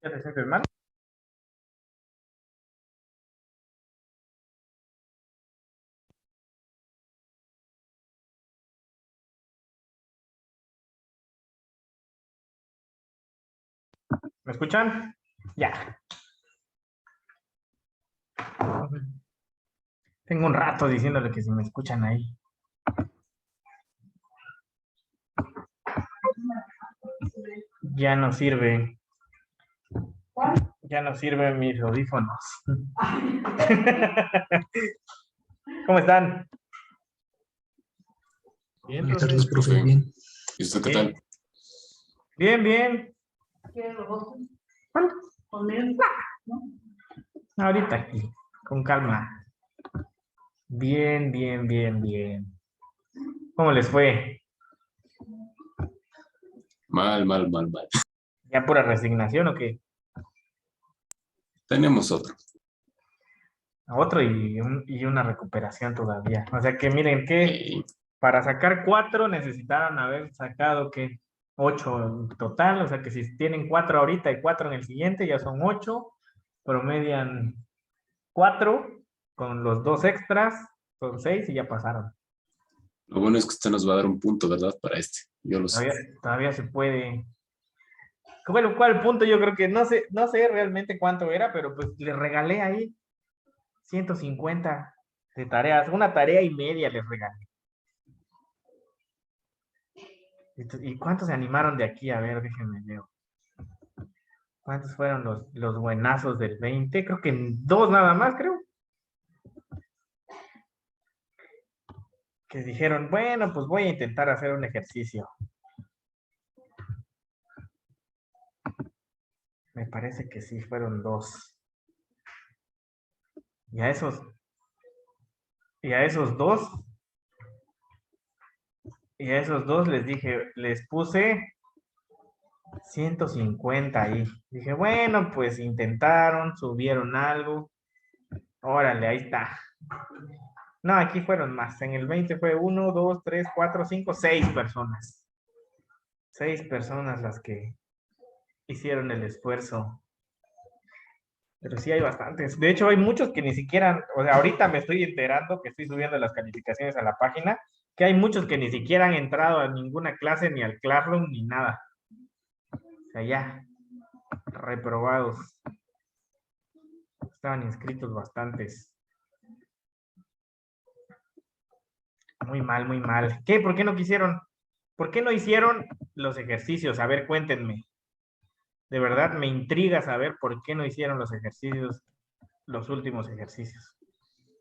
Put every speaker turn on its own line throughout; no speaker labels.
¿Ya te sientes mal? ¿Me escuchan? Ya. Tengo un rato diciéndole que si me escuchan ahí. Ya no sirve. Ya no sirven mis audífonos. ¿Cómo están?
Bien, buenas tardes, profe. Bien.
¿Y usted qué tal?
Bien, bien. Ahorita aquí, con calma. Bien, bien, bien, bien. ¿Cómo les fue?
Mal.
¿Ya pura resignación o qué?
Tenemos otro.
Otro y una recuperación todavía. O sea que miren que
Ey,
para sacar 4 necesitaron haber sacado que 8 en total. O sea que si tienen 4 ahorita y 4 en el siguiente, ya son 8. Promedian 4 con los 2 extras, son 6 y ya pasaron.
lo bueno es que usted nos va a dar un punto, ¿verdad? Para este. Yo lo sé.
Todavía se puede. Bueno, ¿cuál punto? Yo creo que no sé realmente cuánto era, pero pues le regalé ahí 150 de tareas, una tarea y media les regalé. ¿Y cuántos se animaron de aquí? A ver, déjenme ver. ¿Cuántos fueron los buenazos del 20? Creo que 2 nada más, creo. Que dijeron, bueno, pues voy a intentar hacer un ejercicio. Me parece que sí, fueron 2. Y a esos 2, les dije, les puse 150 ahí. Dije, bueno, pues intentaron, subieron algo. Órale, ahí está. No, aquí fueron más. En el 20 fue 1, 2, 3, 4, 5, 6 personas. 6 personas las que hicieron el esfuerzo. Pero sí hay bastantes. De hecho, hay muchos que ni siquiera, o sea, ahorita me estoy enterando que estoy subiendo las calificaciones a la página, que hay muchos que ni siquiera han entrado a ninguna clase, ni al Classroom, ni nada. O sea, ya, reprobados. Estaban inscritos bastantes. Muy mal, muy mal. ¿Qué? ¿Por qué no quisieron? ¿Por qué no hicieron los ejercicios? A ver, cuéntenme. De verdad me intriga saber por qué no hicieron los ejercicios, los últimos ejercicios.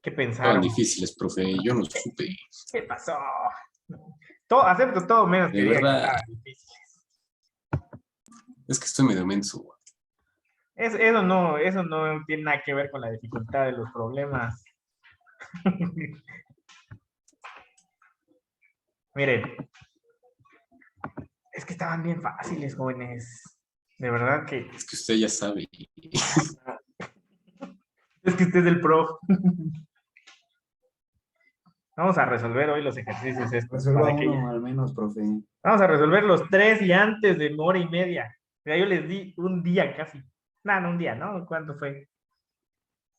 ¿Qué
Estaban
pensaron?
difíciles, profe. Yo no supe.
¿Qué pasó? Acepto todo menos que
De
digan que
verdad,
estaban difíciles.
es que estoy medio menso.
Eso no tiene nada que ver con la dificultad de los problemas. Miren, es que estaban bien fáciles, jóvenes. De verdad que
Es que usted ya sabe.
es que usted es el pro. Vamos a resolver hoy los ejercicios estos.
Resuelva
para que
uno al menos, profe.
Vamos a resolver los 3 y antes de 1 hora y media. O sea, yo les di un día casi. No, un día, ¿no? ¿Cuánto fue?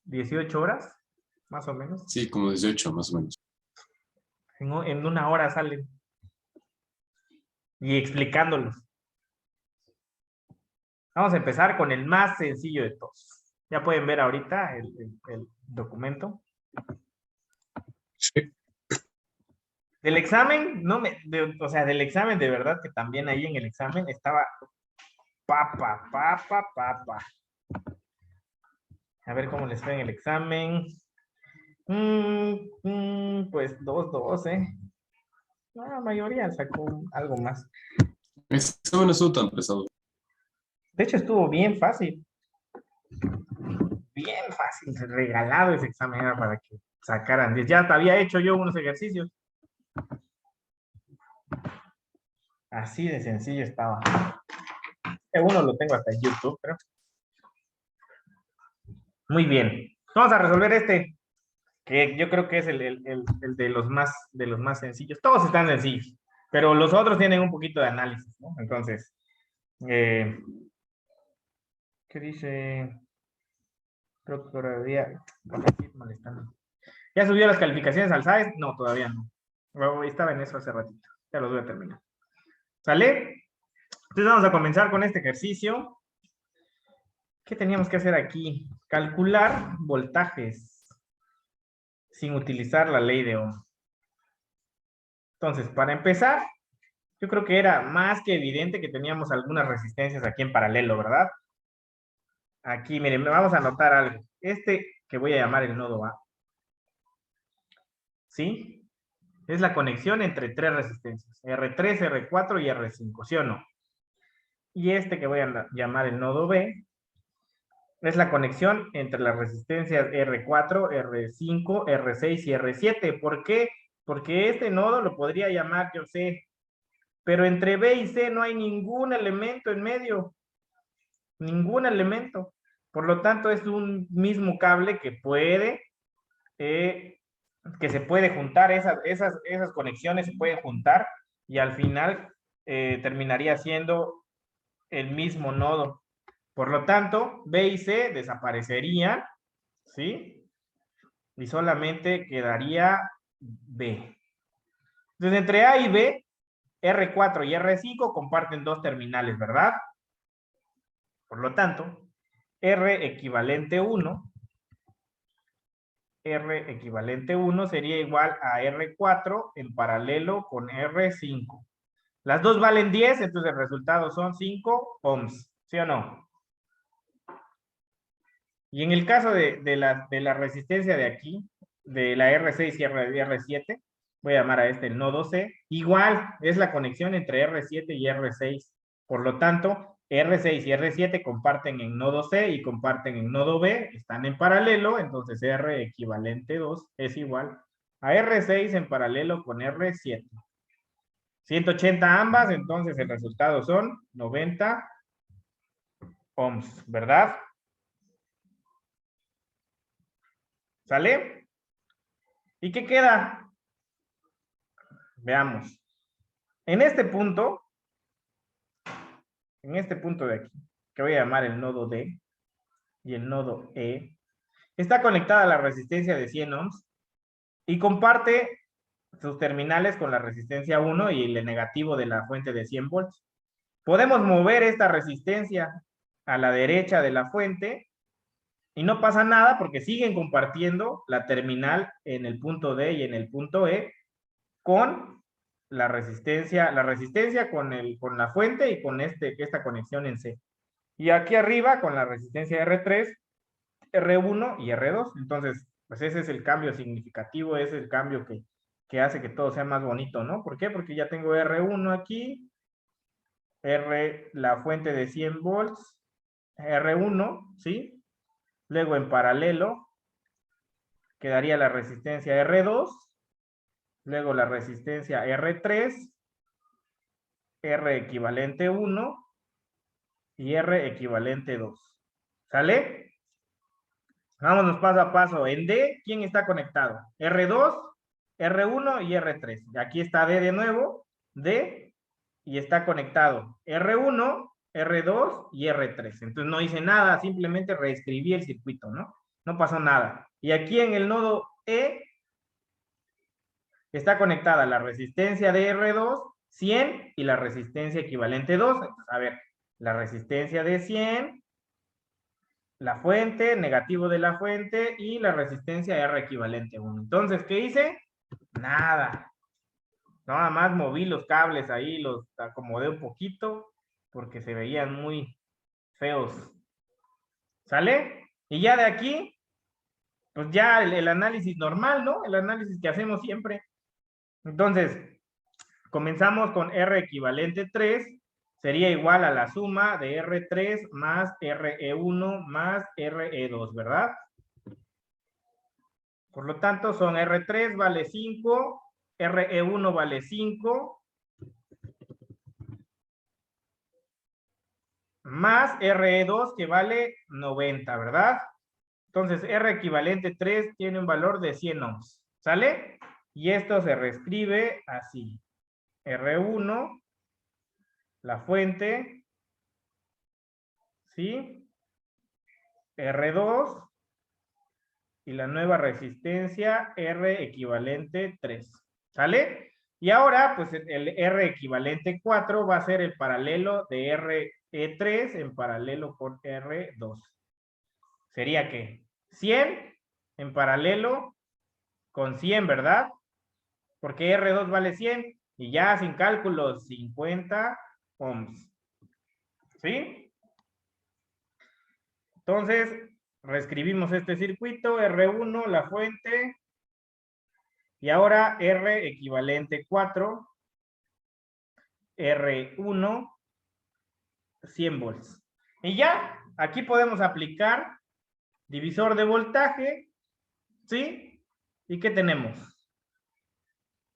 18 horas, más o menos.
Sí, como 18 más o menos.
En una hora salen. Y explicándolos. Vamos a empezar con el más sencillo de todos. Ya pueden ver ahorita el documento.
Sí.
Del examen, o sea, del examen de verdad que también ahí en el examen estaba papa. A ver cómo les fue en el examen. Pues 2, la mayoría sacó algo más.
Eso no estuvo tan pesado.
De hecho, estuvo bien fácil. Bien fácil, regalado ese examen era para que sacaran 10. Ya había hecho yo unos ejercicios. Así de sencillo estaba. Uno lo tengo hasta en YouTube, creo. Muy bien. Vamos a resolver este, que yo creo que es el de los más sencillos. Todos están sencillos, pero los otros tienen un poquito de análisis, ¿no? Entonces, ¿qué dice? Procuraduría. Molestando. ¿Ya subió las calificaciones al SAES? No, todavía no. Estaba en eso hace ratito. Ya los voy a terminar. ¿Sale? Entonces vamos a comenzar con este ejercicio. ¿Qué teníamos que hacer aquí? Calcular voltajes sin utilizar la ley de Ohm. Entonces, para empezar, yo creo que era más que evidente que teníamos algunas resistencias aquí en paralelo, ¿verdad? Aquí, miren, vamos a anotar algo. Este que voy a llamar el nodo A. ¿Sí? Es la conexión entre tres resistencias. R3, R4 y R5, ¿sí o no? Y este que voy a llamar el nodo B es la conexión entre las resistencias R4, R5, R6 y R7. ¿Por qué? Porque este nodo lo podría llamar yo C, pero entre B y C no hay ningún elemento en medio. Ningún elemento. Por lo tanto, es un mismo cable que se puede juntar, esas conexiones se pueden juntar y al final terminaría siendo el mismo nodo. Por lo tanto, B y C desaparecerían, ¿sí? Y solamente quedaría B. Entonces, entre A y B, R4 y R5 comparten dos terminales, ¿verdad? Por lo tanto, R equivalente 1 sería igual a R4 en paralelo con R5. Las dos valen 10, entonces el resultado son 5 ohms, ¿sí o no? Y en el caso de la resistencia de aquí, de la R6 y R7, voy a llamar a este el nodo C, igual es la conexión entre R7 y R6. Por lo tanto, R6 y R7 comparten en nodo C y comparten en nodo B, están en paralelo, entonces R equivalente 2 es igual a R6 en paralelo con R7. 180 ambas, entonces el resultado son 90 ohms, ¿verdad? ¿Sale? ¿Y qué queda? Veamos. En este punto de aquí, que voy a llamar el nodo D y el nodo E, está conectada la resistencia de 100 ohms y comparte sus terminales con la resistencia 1 y el negativo de la fuente de 100 volts. Podemos mover esta resistencia a la derecha de la fuente y no pasa nada porque siguen compartiendo la terminal en el punto D y en el punto E con la resistencia con la fuente y con esta conexión en C. Y aquí arriba con la resistencia R3, R1 y R2. Entonces, pues ese es el cambio significativo, ese es el cambio que hace que todo sea más bonito, ¿no? ¿Por qué? Porque ya tengo R1 aquí, la fuente de 100 volts, R1, ¿sí? Luego en paralelo quedaría la resistencia R2, luego la resistencia R3, R equivalente 1 y R equivalente 2. ¿Sale? Vámonos paso a paso. En D, ¿quién está conectado? R2, R1 y R3. Aquí está D de nuevo, D, y está conectado R1, R2 y R3. Entonces no hice nada, simplemente reescribí el circuito, ¿no? no pasó nada. Y aquí en el nodo E está conectada la resistencia de R2, 100, y la resistencia equivalente 2. Entonces, a ver, la resistencia de 100, la fuente, negativo de la fuente, y la resistencia R equivalente 1. Entonces, ¿qué hice? Nada. Nada más moví los cables ahí, los acomodé un poquito, porque se veían muy feos. ¿Sale? Y ya de aquí, pues ya el análisis normal, ¿no? El análisis que hacemos siempre. Entonces, comenzamos con R equivalente 3, sería igual a la suma de R3 más RE1 más RE2, ¿verdad? Por lo tanto, son R3 vale 5, RE1 vale 5, más RE2 que vale 90, ¿verdad? Entonces, R equivalente 3 tiene un valor de 100 ohms, ¿sale? Y esto se reescribe así. R1, la fuente, ¿sí? R2 y la nueva resistencia R equivalente 3, ¿sale? Y ahora, pues el R equivalente 4 va a ser el paralelo de RE3 en paralelo con R2. Sería que 100 en paralelo con 100, ¿verdad? Porque R2 vale 100 y ya sin cálculos 50 ohms. ¿Sí? Entonces, reescribimos este circuito, R1, la fuente, y ahora R equivalente 4, R1, 100 volts. Y ya, aquí podemos aplicar divisor de voltaje, ¿sí? ¿Y qué tenemos?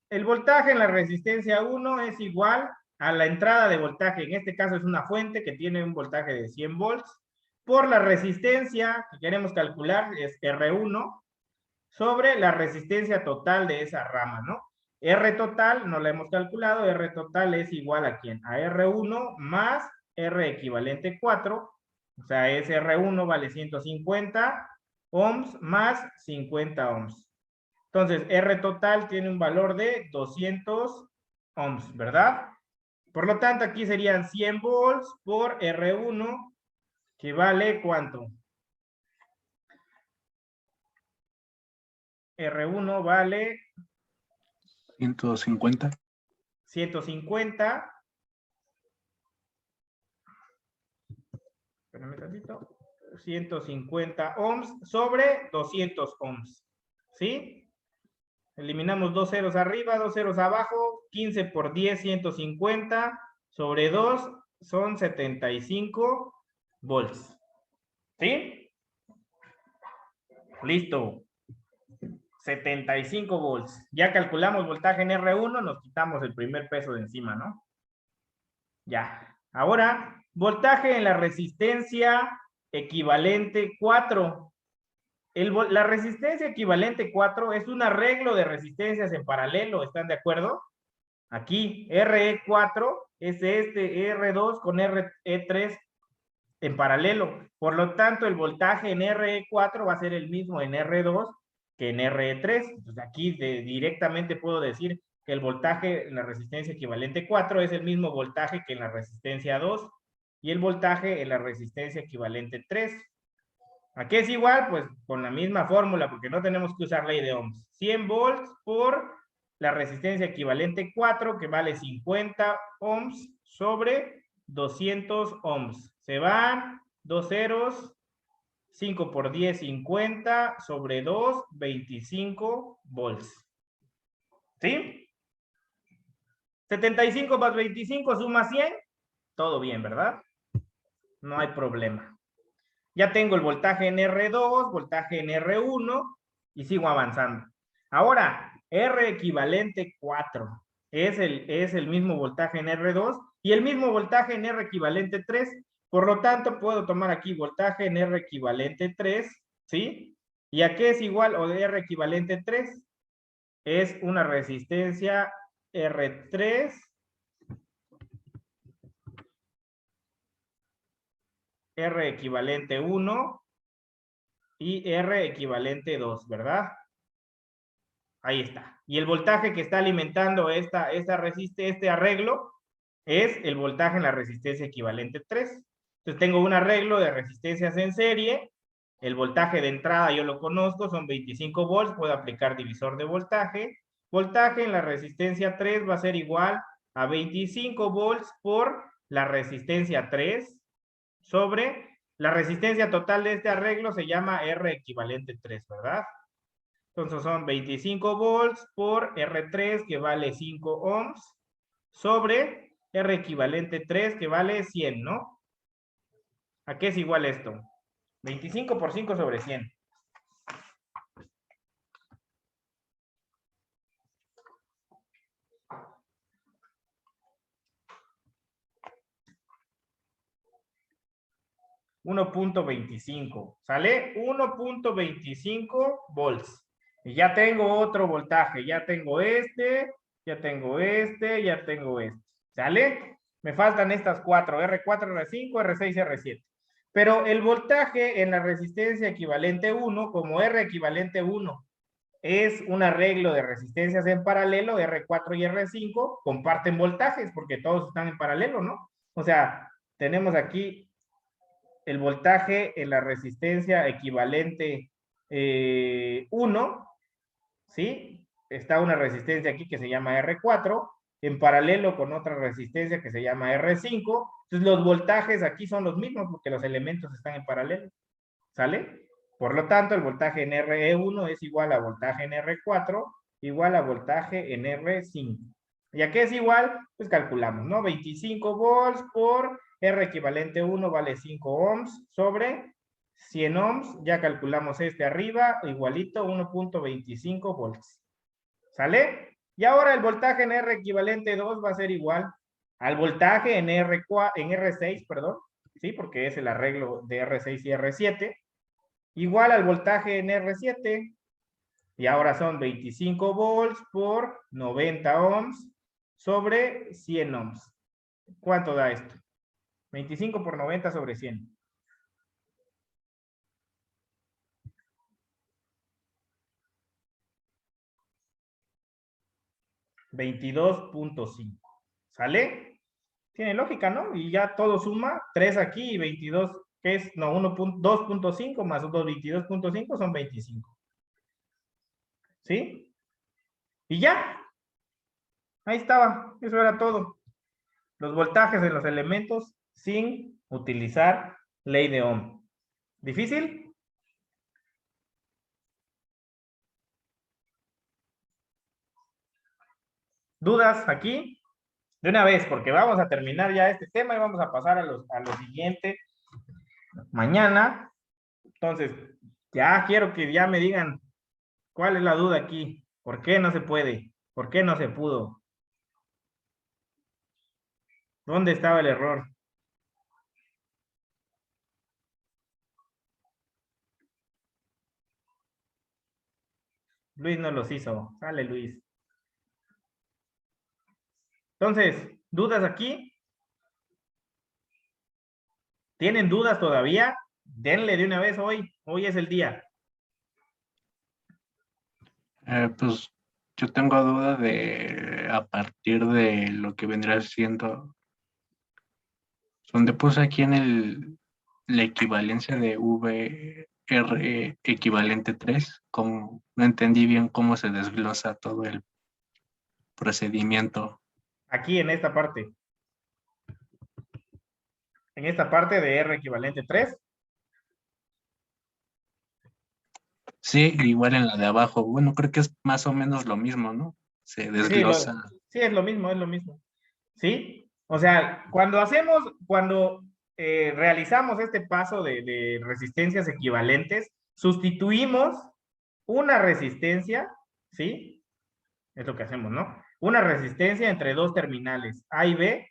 El voltaje en la resistencia 1 es igual a la entrada de voltaje, en este caso es una fuente que tiene un voltaje de 100 volts, por la resistencia que queremos calcular, es R1, sobre la resistencia total de esa rama, ¿no? R total, no la hemos calculado, R total es igual a ¿quién? A R1 más R equivalente 4, o sea, es R1 vale 150 ohms más 50 ohms. Entonces, R total tiene un valor de 200 ohms, ¿verdad? Por lo tanto, aquí serían 100 volts por R1, que vale ¿cuánto? R1 vale
150.
150. Espérame tantito. 150 ohms sobre 200 ohms. ¿Sí? Eliminamos dos ceros arriba, dos ceros abajo. 15 por 10, 150. Sobre 2 son 75 volts. ¿Sí? Listo. 75 volts. Ya calculamos voltaje en R1, nos quitamos el primer peso de encima, ¿no? Ya. Ahora, voltaje en la resistencia equivalente 4. La resistencia equivalente 4 es un arreglo de resistencias en paralelo, ¿están de acuerdo? Aquí, RE4 es este R2 con RE3 en paralelo. Por lo tanto, el voltaje en RE4 va a ser el mismo en R2 que en RE3. Entonces, aquí directamente puedo decir que el voltaje en la resistencia equivalente 4 es el mismo voltaje que en la resistencia 2 y el voltaje en la resistencia equivalente 3. ¿A qué es igual? Pues con la misma fórmula, porque no tenemos que usar ley de ohms. 100 volts por la resistencia equivalente 4, que vale 50 ohms, sobre 200 ohms. Se van dos ceros, 5 por 10, 50, sobre 2, 25 volts. ¿Sí? 75 más 25 suma 100. Todo bien, ¿verdad? No hay problema. Ya tengo el voltaje en R2, voltaje en R1 y sigo avanzando. Ahora, R equivalente 4 es el mismo voltaje en R2 y el mismo voltaje en R equivalente 3. Por lo tanto, puedo tomar aquí voltaje en R equivalente 3, ¿sí? ¿Y a qué es igual o de R equivalente 3? Es una resistencia R3 R equivalente 1 y R equivalente 2, ¿verdad? Ahí está. Y el voltaje que está alimentando este arreglo es el voltaje en la resistencia equivalente 3. Entonces tengo un arreglo de resistencias en serie. El voltaje de entrada yo lo conozco, son 25 volts, puedo aplicar divisor de voltaje. Voltaje en la resistencia 3 va a ser igual a 25 volts por la resistencia 3 sobre la resistencia total de este arreglo se llama R equivalente 3, ¿verdad? Entonces son 25 volts por R3 que vale 5 ohms sobre R equivalente 3 que vale 100, ¿no? ¿A qué es igual esto? 25 por 5 sobre 100. .25, ¿sale? 1.25 volts. Y ya tengo otro voltaje, ya tengo este, ya tengo este, ya tengo este, ¿sale? Me faltan estas cuatro, R4, R5, R6, R7. Pero el voltaje en la resistencia equivalente 1, como R equivalente 1 es un arreglo de resistencias en paralelo, R4 y R5 comparten voltajes porque todos están en paralelo, ¿no? O sea, tenemos aquí el voltaje en la resistencia equivalente 1, ¿sí? Está una resistencia aquí que se llama R4, en paralelo con otra resistencia que se llama R5. Entonces los voltajes aquí son los mismos porque los elementos están en paralelo, ¿sale? Por lo tanto, el voltaje en RE1 es igual a voltaje en R4, igual a voltaje en R5. ¿Y a qué es igual? Pues calculamos, ¿no? 25 volts por R equivalente 1 vale 5 ohms sobre 100 ohms. Ya calculamos este arriba, igualito 1.25 volts. ¿Sale? Y ahora el voltaje en R equivalente 2 va a ser igual al voltaje en R6, perdón, ¿sí? Porque es el arreglo de R6 y R7. Igual al voltaje en R7. Y ahora son 25 volts por 90 ohms sobre 100 ohms. ¿Cuánto da esto? 25 por 90 sobre 100. 22.5. ¿Sale? Tiene lógica, ¿no? Y ya todo suma, 3 aquí y 22, que es, no, 2.5 más 22.5 son 25. ¿Sí? Y ya. Ahí estaba. Eso era todo. Los voltajes de los elementos sin utilizar ley de Ohm. ¿Difícil? ¿Dudas aquí? De una vez, porque vamos a terminar ya este tema y vamos a pasar a lo siguiente mañana. Entonces, ya quiero que ya me digan cuál es la duda aquí. ¿Por qué no se puede? ¿Por qué no se pudo? ¿Dónde estaba el error? Luis no los hizo. Sale Luis. Entonces, ¿dudas aquí? ¿Tienen dudas todavía? Denle de una vez hoy. Hoy es el día.
Pues yo tengo duda de a partir de lo que vendrá siendo, donde puse aquí en la equivalencia de VR equivalente 3, como no entendí bien cómo se desglosa todo el procedimiento.
Aquí en esta parte. En esta parte de R equivalente 3.
Sí, igual en la de abajo. Bueno, creo que es más o menos lo mismo, ¿no? Se desglosa.
Sí, es lo mismo, es lo mismo. ¿Sí? O sea, cuando realizamos este paso de resistencias equivalentes, sustituimos una resistencia, ¿sí? Es lo que hacemos, ¿no? Una resistencia entre dos terminales, A y B.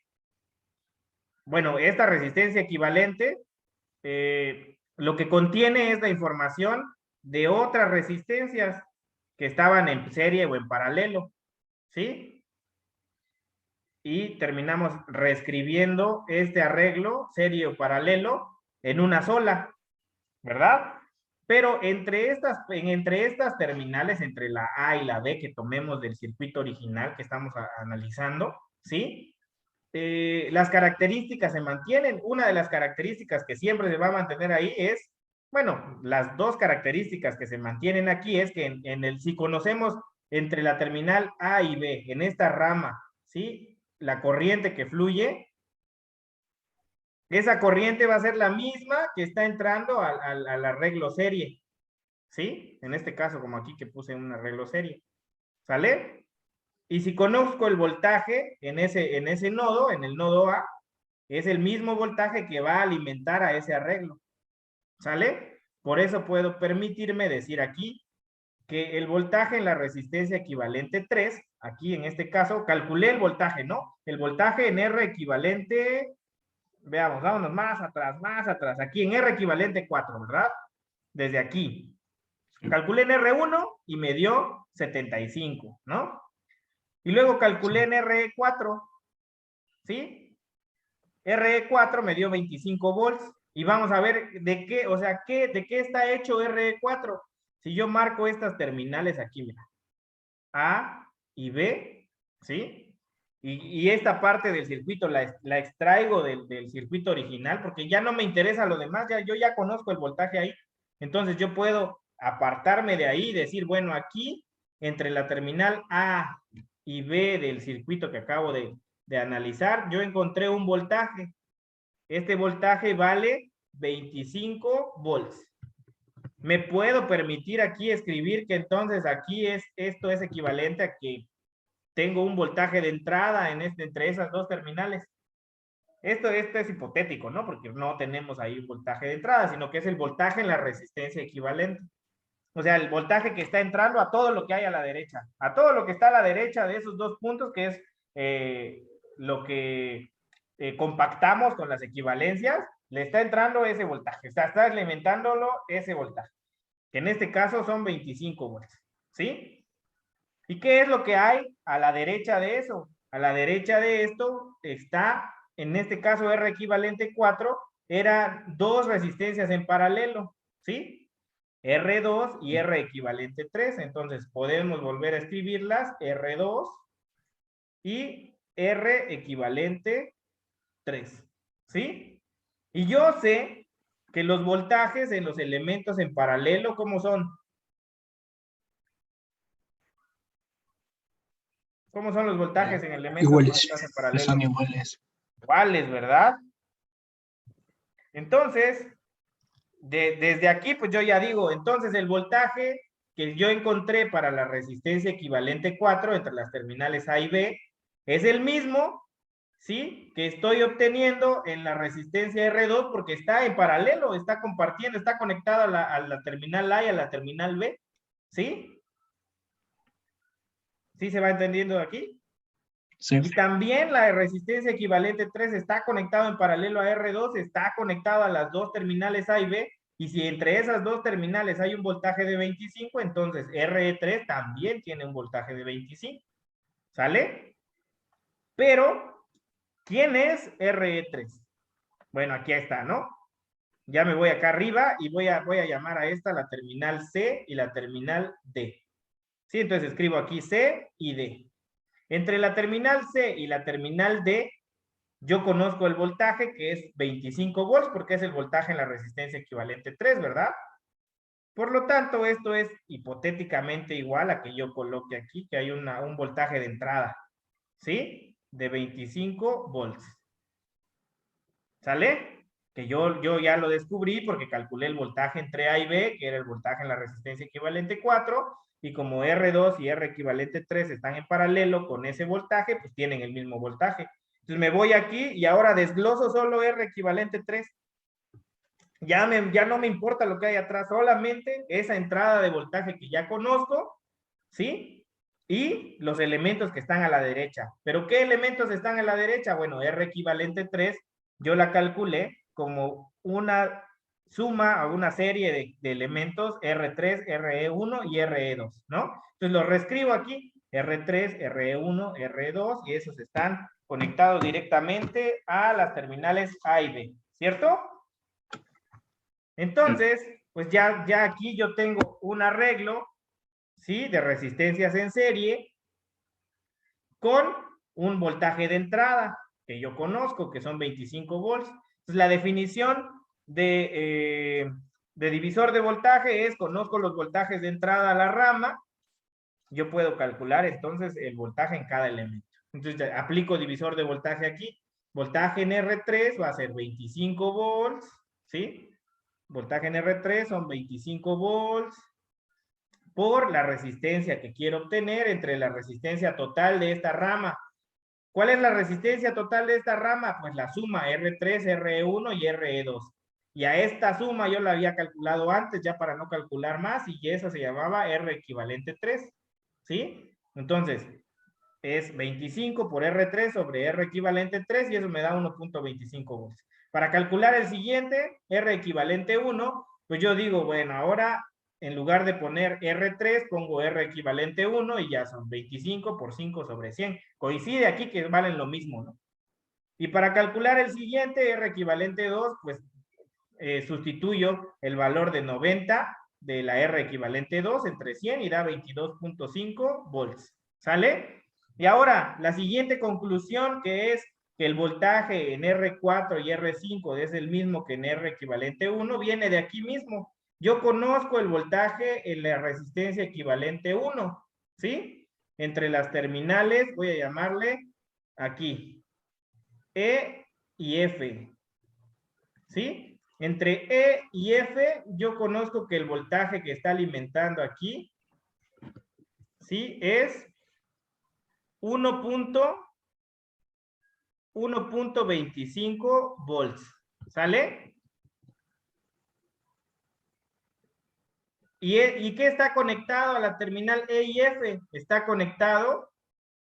Bueno, esta resistencia equivalente, lo que contiene es la información de otras resistencias que estaban en serie o en paralelo, ¿sí? Y terminamos reescribiendo este arreglo serie o paralelo en una sola, ¿verdad? Pero entre estas terminales, entre la A y la B que tomemos del circuito original que estamos analizando, ¿sí? Las características se mantienen. Una de las características que siempre se va a mantener ahí es, bueno, las dos características que se mantienen aquí es que si conocemos entre la terminal A y B, en esta rama, ¿sí? La corriente que fluye, esa corriente va a ser la misma que está entrando al arreglo serie, ¿sí? En este caso, como aquí que puse un arreglo serie, ¿sale? Y si conozco el voltaje en ese nodo, en el nodo A, es el mismo voltaje que va a alimentar a ese arreglo, ¿sale? Por eso puedo permitirme decir aquí que el voltaje en la resistencia equivalente 3, aquí en este caso, calculé el voltaje, ¿no? El voltaje en R equivalente, veamos, vámonos más atrás, aquí en R equivalente 4, ¿verdad? Desde aquí. Calculé en R1 y me dio 75, ¿no? Y luego calculé en RE4, ¿sí? RE4 me dio 25 volts. Y vamos a ver de qué, o sea, de qué está hecho RE4. Si yo marco estas terminales aquí, mira. A y B, ¿sí? Y esta parte del circuito la extraigo del circuito original porque ya no me interesa lo demás, yo ya conozco el voltaje ahí. Entonces yo puedo apartarme de ahí y decir, bueno, aquí entre la terminal A y B del circuito que acabo de analizar, yo encontré un voltaje. Este voltaje vale 25 volts. Me puedo permitir aquí escribir que entonces aquí esto es equivalente a que tengo un voltaje de entrada entre esas dos terminales. Esto es hipotético, ¿no? Porque no tenemos ahí un voltaje de entrada, sino que es el voltaje en la resistencia equivalente. O sea, el voltaje que está entrando a todo lo que hay a la derecha. A todo lo que está a la derecha de esos dos puntos, que es lo que compactamos con las equivalencias, le está entrando ese voltaje. Está alimentándolo ese voltaje. Que en este caso son 25 volts. ¿Sí? ¿Y qué es lo que hay a la derecha de eso? A la derecha de esto está, en este caso R equivalente 4, eran dos resistencias en paralelo, ¿sí? R2 y R equivalente 3. Entonces podemos volver a escribirlas, R2 y R equivalente 3, ¿sí? Y yo sé que los voltajes en los elementos en paralelo, ¿cómo son? ¿Cómo son los voltajes en elementos
Iguales,
en paralelo?
son iguales.
Iguales, ¿verdad? Entonces, desde aquí, pues yo ya digo, entonces el voltaje que yo encontré para la resistencia equivalente 4 entre las terminales A y B es el mismo, ¿sí? Que estoy obteniendo en la resistencia R2 porque está en paralelo, está compartiendo, está conectado a la terminal A y a la terminal B, ¿sí? ¿Sí se va entendiendo aquí?
Sí.
Y también la resistencia equivalente 3 está conectado en paralelo a R2, está conectado a las dos terminales A y B, y si entre esas dos terminales hay un voltaje de 25, entonces RE3 también tiene un voltaje de 25. ¿Sale? Pero, ¿quién es RE3? Bueno, aquí está, ¿no? Ya me voy acá arriba y voy a llamar a esta la terminal C y la terminal D. Sí, entonces escribo aquí C y D. Entre la terminal C y la terminal D, yo conozco el voltaje que es 25 volts porque es el voltaje en la resistencia equivalente 3, ¿verdad? Por lo tanto, esto es hipotéticamente igual a que yo coloque aquí que hay un voltaje de entrada, ¿sí? De 25 volts. ¿Sale? Que yo ya lo descubrí porque calculé el voltaje entre A y B, que era el voltaje en la resistencia equivalente 4, y como R2 y R equivalente 3 están en paralelo con ese voltaje, pues tienen el mismo voltaje. Entonces me voy aquí y ahora desgloso solo R equivalente 3. Ya no me importa lo que hay atrás, solamente esa entrada de voltaje que ya conozco, ¿sí? Y los elementos que están a la derecha. ¿Pero qué elementos están a la derecha? Bueno, R equivalente 3, yo la calculé como una suma o una serie de elementos R3, RE1 y RE2, ¿no? Entonces lo reescribo aquí, R3, RE1, RE2, y esos están conectados directamente a las terminales A y B, ¿cierto? Entonces, pues ya aquí yo tengo un arreglo, ¿sí? De resistencias en serie con un voltaje de entrada que yo conozco, que son 25 volts. Entonces, la definición de divisor de voltaje es, conozco los voltajes de entrada a la rama, yo puedo calcular entonces el voltaje en cada elemento. Entonces, aplico divisor de voltaje aquí. Voltaje en R3 va a ser 25 volts, ¿sí? Voltaje en R3 son 25 volts por la resistencia que quiero obtener entre la resistencia total de esta rama. ¿Cuál es la resistencia total de esta rama? Pues la suma R3, RE1 y RE2. Y a esta suma yo la había calculado antes ya para no calcular más y esa se llamaba R equivalente 3. ¿Sí? Entonces, es 25 por R3 sobre R equivalente 3 y eso me da 1.25 volts. Para calcular el siguiente, R equivalente 1, pues yo digo, bueno, ahora en lugar de poner R3, pongo R equivalente 1 y ya son 25 por 5 sobre 100. Coincide aquí que valen lo mismo, ¿no? Y para calcular el siguiente, R equivalente 2, pues sustituyo el valor de 90 de la R equivalente 2 entre 100 y da 22.5 volts. ¿Sale? Y ahora, la siguiente conclusión que es que el voltaje en R4 y R5 es el mismo que en R equivalente 1, viene de aquí mismo. Yo conozco el voltaje en la resistencia equivalente 1, ¿sí? Entre las terminales, voy a llamarle aquí, E y F, ¿sí? Entre E y F, yo conozco que el voltaje que está alimentando aquí, ¿sí? Es 1.25 volts. ¿Sale? ¿Y qué está conectado a la terminal E y F? Está conectado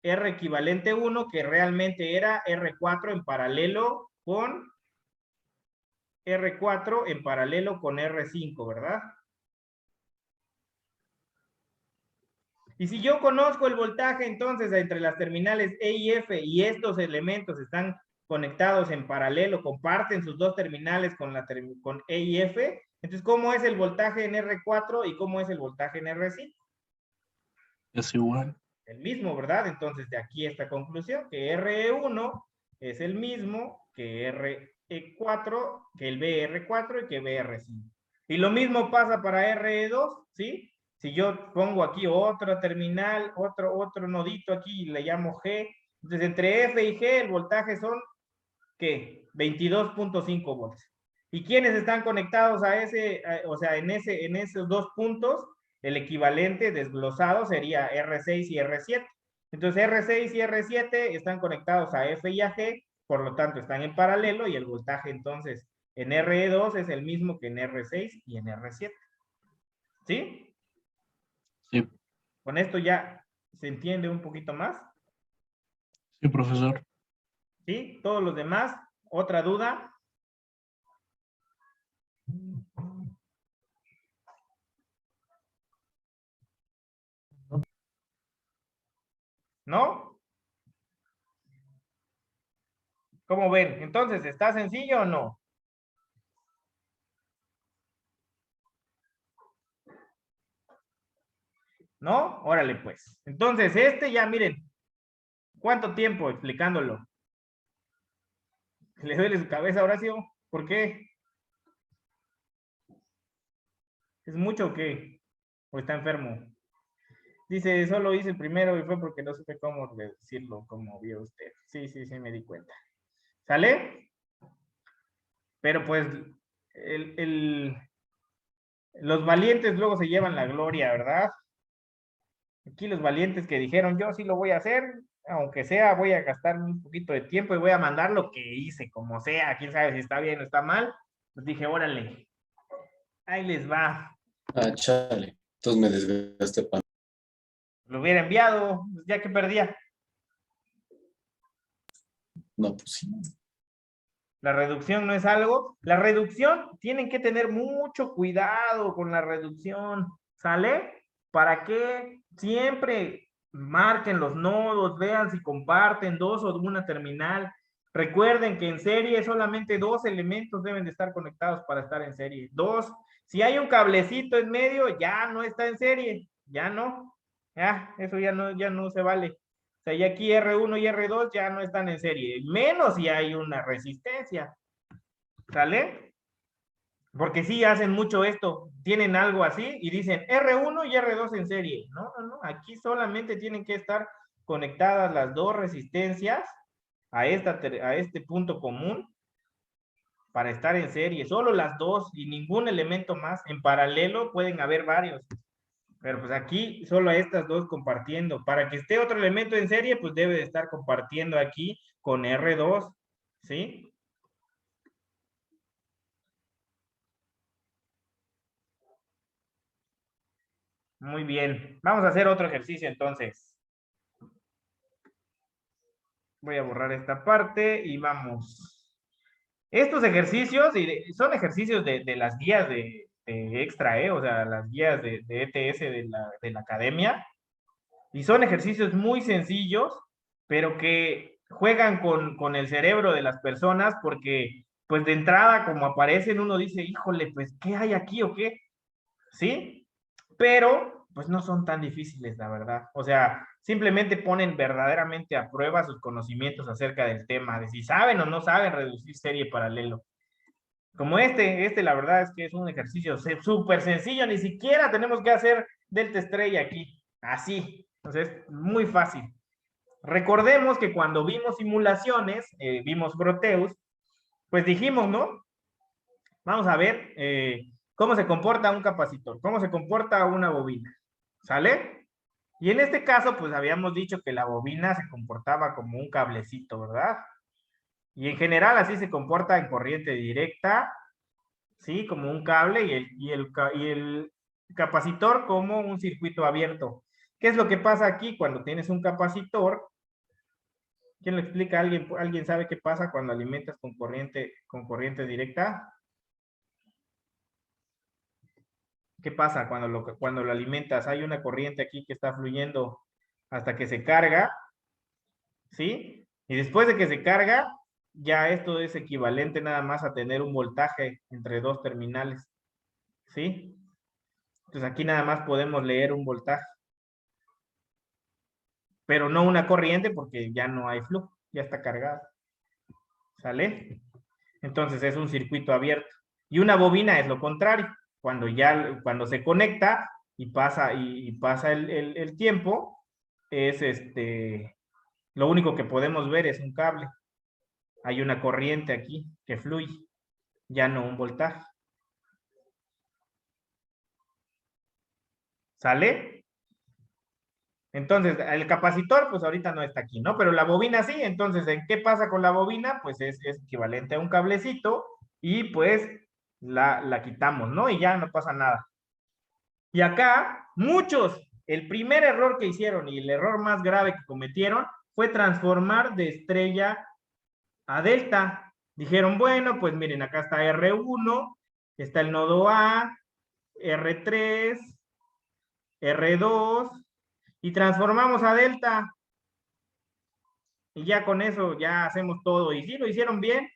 R equivalente 1, que realmente era R4 en paralelo con R4 en paralelo con R5, ¿verdad? Y si yo conozco el voltaje entonces entre las terminales E y F y estos elementos están conectados en paralelo, comparten sus dos terminales con E y F, entonces ¿cómo es el voltaje en R4 y cómo es el voltaje en R5?
Es igual.
El mismo, ¿verdad? Entonces de aquí esta conclusión, que RE1 es el mismo que RE4, que el BR4 y que BR5. Y lo mismo pasa para RE2, ¿sí? Si yo pongo aquí otra terminal, otro nodito aquí y le llamo G, entonces entre F y G el voltaje son, ¿qué? 22.5 volts. ¿Y quiénes están conectados a ese, o sea, en esos dos puntos? El equivalente desglosado sería R6 y R7. Entonces R6 y R7 están conectados a F y a G, por lo tanto están en paralelo y el voltaje entonces en RE2 es el mismo que en R6 y en R7. ¿Sí?
Sí.
Con esto ya se entiende un poquito más.
Sí, profesor.
¿Sí? Todos los demás, ¿otra duda? ¿No? ¿Cómo ven? Entonces, ¿está sencillo o no? ¿No? Órale, pues. Entonces, ya miren, ¿cuánto tiempo explicándolo? ¿Le duele su cabeza, Horacio? ¿Por qué? ¿Es mucho o qué? ¿O está enfermo? Dice, solo hice el primero y fue porque no supe cómo decirlo, como vio usted. Sí, sí, sí, me di cuenta. ¿Sale? Pero pues, los valientes luego se llevan la gloria, ¿verdad? Aquí los valientes que dijeron, yo sí lo voy a hacer, aunque sea, voy a gastar un poquito de tiempo y voy a mandar lo que hice, como sea, quién sabe si está bien o está mal. Pues dije, órale, ahí les va.
Ah, chale. Entonces me desgasté para...
Lo hubiera enviado, pues, ya que perdía.
No, pues sí.
La reducción no es algo. La reducción, tienen que tener mucho cuidado con la reducción, ¿sale? Para que siempre marquen los nodos, vean si comparten dos o una terminal, Recuerden que en serie solamente 2 elementos deben de estar conectados para estar en serie. 2. Si hay un cablecito en medio, ya no está en serie. Ya no. Ya, eso ya no se vale. O sea, ya aquí R1 y R2 ya no están en serie. Menos si hay una resistencia. ¿Sale? Porque sí hacen mucho esto. Tienen algo así y dicen R1 y R2 en serie. No. Aquí solamente tienen que estar conectadas las 2 resistencias a este punto común para estar en serie. Solo las 2 y ningún elemento más. En paralelo pueden haber varios. Pero pues aquí solo a estas 2 compartiendo. Para que esté otro elemento en serie, pues debe de estar compartiendo aquí con R2. ¿Sí? Muy bien. Vamos a hacer otro ejercicio entonces. Voy a borrar esta parte y vamos. Estos ejercicios son ejercicios de las guías de extra, o sea, las guías de ETS de la academia. Y son ejercicios muy sencillos, pero que juegan con el cerebro de las personas porque, pues de entrada, como aparecen, uno dice, híjole, pues, ¿qué hay aquí o qué? ¿Sí? Pero, pues no son tan difíciles, la verdad. O sea, simplemente ponen verdaderamente a prueba sus conocimientos acerca del tema, de si saben o no saben reducir serie paralelo. Como la verdad es que es un ejercicio súper sencillo, ni siquiera tenemos que hacer delta estrella aquí, así, entonces muy fácil. Recordemos que cuando vimos simulaciones, vimos Proteus, pues dijimos, ¿no? Vamos a ver cómo se comporta un capacitor, cómo se comporta una bobina, ¿sale? Y en este caso, pues habíamos dicho que la bobina se comportaba como un cablecito, ¿verdad? Y en general así se comporta en corriente directa, ¿sí? Como un cable y el capacitor como un circuito abierto. ¿Qué es lo que pasa aquí cuando tienes un capacitor? ¿Quién lo explica? ¿Alguien sabe qué pasa cuando alimentas con corriente directa? ¿Qué pasa cuando lo alimentas? Hay una corriente aquí que está fluyendo hasta que se carga, ¿sí? Y después de que se carga, ya esto es equivalente nada más a tener un voltaje entre 2 terminales, ¿sí? Entonces aquí nada más podemos leer un voltaje, pero no una corriente porque ya no hay flujo, ya está cargado, ¿sale? Entonces es un circuito abierto. Y una bobina es lo contrario, cuando se conecta y pasa el tiempo, es lo único que podemos ver es un cable. Hay una corriente aquí que fluye, ya no un voltaje. ¿Sale? Entonces, el capacitor, pues ahorita no está aquí, ¿no? Pero la bobina sí, entonces, ¿en qué pasa con la bobina? Pues es equivalente a un cablecito y pues la quitamos, ¿no? Y ya no pasa nada. Y acá, el primer error que hicieron y el error más grave que cometieron fue transformar de estrella a delta. Dijeron, bueno, pues miren, acá está R1, está el nodo A, R3, R2, y transformamos a delta. Y ya con eso ya hacemos todo. Y sí, lo hicieron bien